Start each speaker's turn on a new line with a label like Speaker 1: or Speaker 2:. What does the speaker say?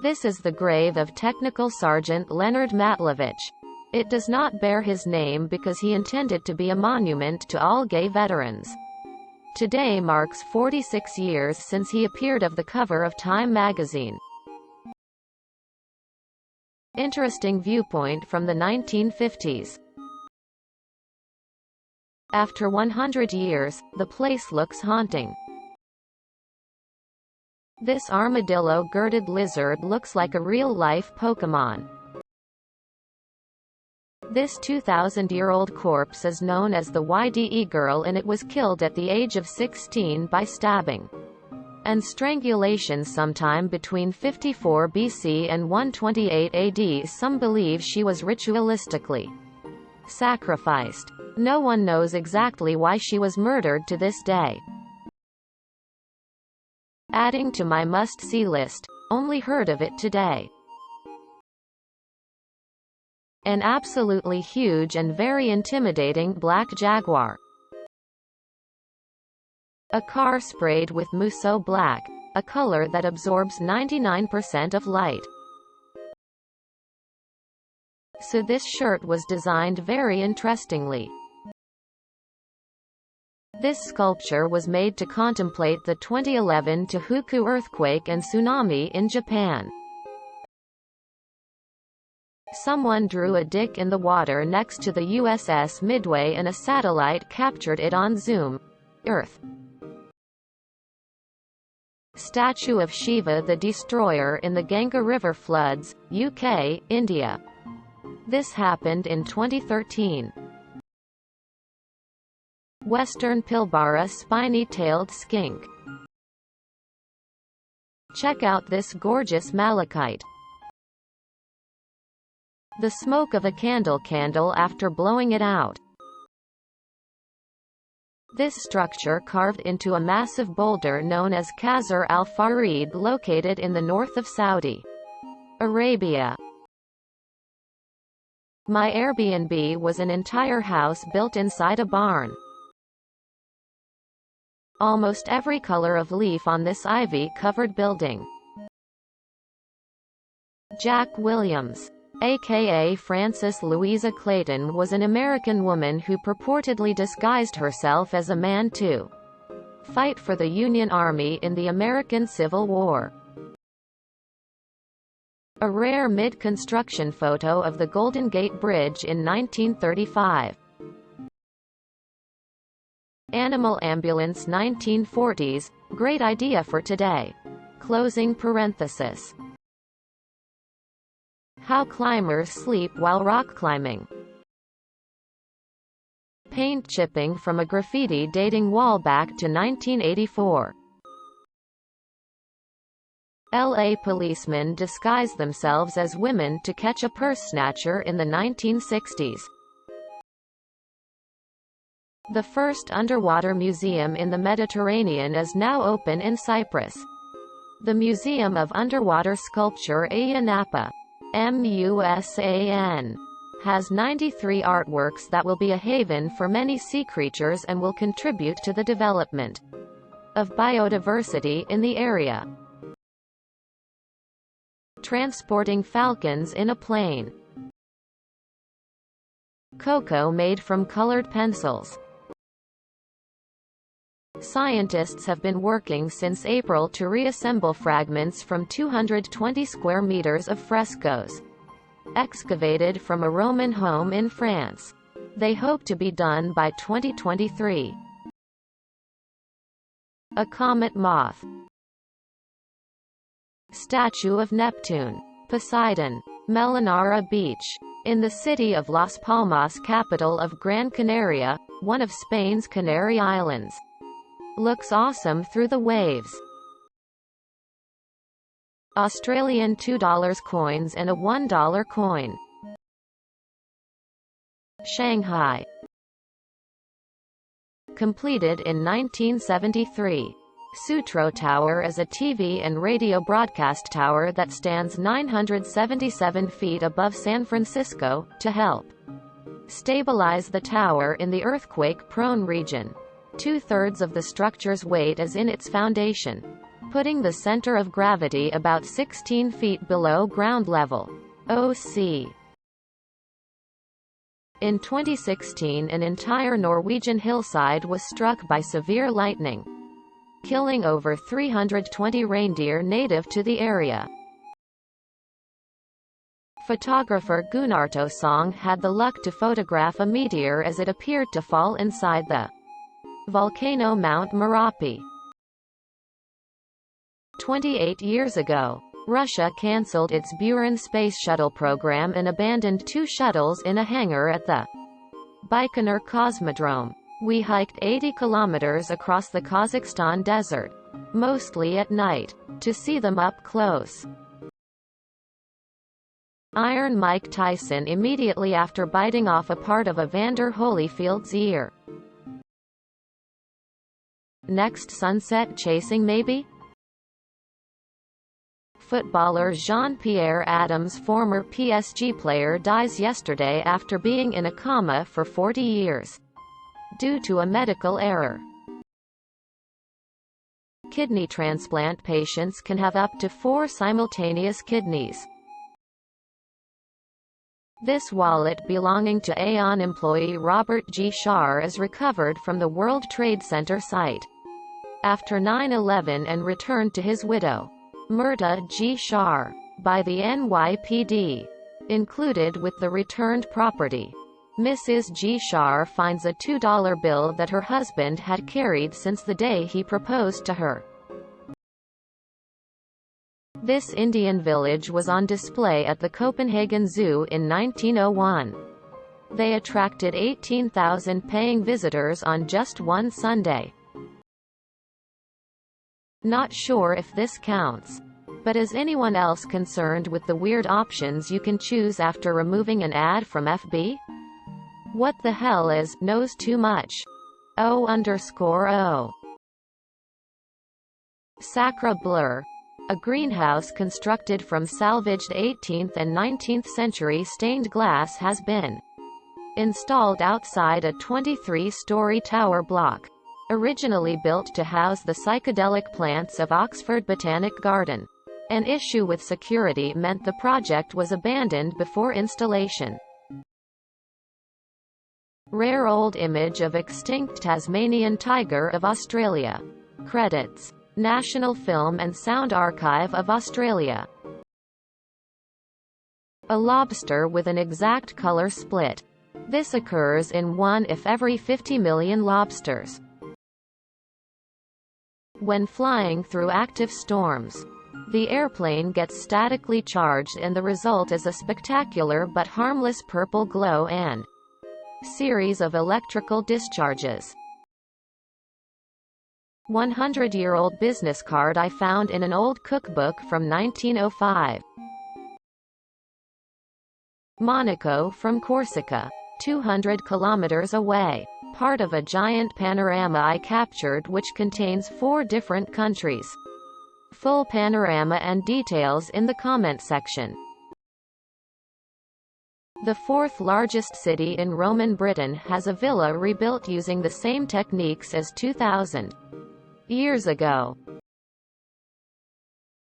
Speaker 1: This is the grave of Technical Sergeant Leonard Matlovich. It does not bear his name because he intended to be a monument to all gay veterans. Today marks 46 years since he appeared on the cover of Time magazine. Interesting viewpoint from the 1950s. After 100 years, the place looks haunting. This armadillo-girded lizard looks like a real-life Pokémon. This 2,000-year-old corpse is known as the YDE girl, and it was killed at the age of 16 by stabbing and strangulation sometime between 54 BC and 128 AD. Some believe she was ritualistically sacrificed. No one knows exactly why she was murdered to this day. Adding to my must-see list. Only heard of it today. An absolutely huge and very intimidating black jaguar. A car sprayed with Musso black, a color that absorbs 99% of light. So this shirt was designed very interestingly. This sculpture was made to contemplate the 2011 Tohoku earthquake and tsunami in Japan. Someone drew a dick in the water next to the USS Midway and a satellite captured it on Zoom. Earth. Statue of Shiva the Destroyer in the Ganga River floods, UK, India. This happened in 2013. Western Pilbara spiny-tailed skink. Check out this gorgeous malachite. The smoke of a candle after blowing it out. This structure carved into a massive boulder known as Qasr al-Farid, located in the north of Saudi Arabia. My Airbnb was an entire house built inside a barn. Almost every color of leaf on this ivy-covered building. Jack Williams, aka Frances Louisa Clayton, was an American woman who purportedly disguised herself as a man to fight for the Union Army in the American Civil War. A rare mid-construction photo of the Golden Gate Bridge in 1935. Animal ambulance 1940s, great idea for today. Closing parenthesis. How climbers sleep while rock climbing. Paint chipping from a graffiti dating wall back to 1984. LA policemen disguised themselves as women to catch a purse snatcher in the 1960s. The first underwater museum in the Mediterranean is now open in Cyprus. The Museum of Underwater Sculpture Aya Napa, MUSAN, has 93 artworks that will be a haven for many sea creatures and will contribute to the development of biodiversity in the area. Transporting falcons in a plane. Cocoa made from colored pencils. Scientists have been working since April to reassemble fragments from 220 square meters of frescoes excavated from a Roman home in France. They hope to be done by 2023. A comet moth. Statue of Neptune. Poseidon. Melanara Beach. In the city of Las Palmas, capital of Gran Canaria, one of Spain's Canary Islands. Looks awesome through the waves. Australian $2 coins and a $1 coin. Shanghai. Completed in 1973. Sutro Tower is a TV and radio broadcast tower that stands 977 feet above San Francisco, to help stabilize the tower in the earthquake-prone region. 2/3 of the structure's weight is in its foundation. putting the center of gravity about 16 feet below ground level. OC. In 2016, an entire Norwegian hillside was struck by severe lightning, killing over 320 reindeer native to the area. Photographer Gunarto Song had the luck to photograph a meteor as it appeared to fall inside the volcano Mount Merapi. 28 years ago, Russia cancelled its Buran space shuttle program and abandoned 2 shuttles in a hangar at the Baikonur Cosmodrome. We hiked 80 kilometers across the Kazakhstan desert, mostly at night, to see them up close. Iron Mike Tyson immediately after biting off a part of Evander Holyfield's ear. Next sunset chasing maybe? Footballer Jean-Pierre Adams, former PSG player, dies yesterday after being in a coma for 40 years. Due to a medical error. Kidney transplant patients can have up to 4 simultaneous kidneys. This wallet belonging to Aon employee Robert G. Shar is recovered from the World Trade Center site after 9/11 and returned to his widow, Myrta G. Shar, by the NYPD. Included with the returned property, Mrs. G. Shar finds a $2 bill that her husband had carried since the day he proposed to her. This Indian village was on display at the Copenhagen Zoo in 1901. They attracted 18,000 paying visitors on just one Sunday. Not sure if this counts. But is anyone else concerned with the weird options you can choose after removing an ad from FB? What the hell is knows too much? O_O. Sacre Bleu. A greenhouse constructed from salvaged 18th and 19th century stained glass has been installed outside a 23-story tower block. Originally built to house the psychedelic plants of Oxford Botanic Garden. An issue with security meant the project was abandoned before installation. Rare old image of extinct Tasmanian tiger of Australia. Credits: National Film and Sound Archive of Australia. A lobster with an exact color split. This occurs in 1 if every 50 million lobsters. When flying through active storms, the airplane gets statically charged and the result is a spectacular but harmless purple glow and series of electrical discharges. 100-year-old business card I found in an old cookbook from 1905. Monaco from Corsica, 200 kilometers away. Part of a giant panorama I captured which contains 4 different countries. Full panorama and details in the comment section. The 4th largest city in Roman Britain has a villa rebuilt using the same techniques as 2,000 years ago.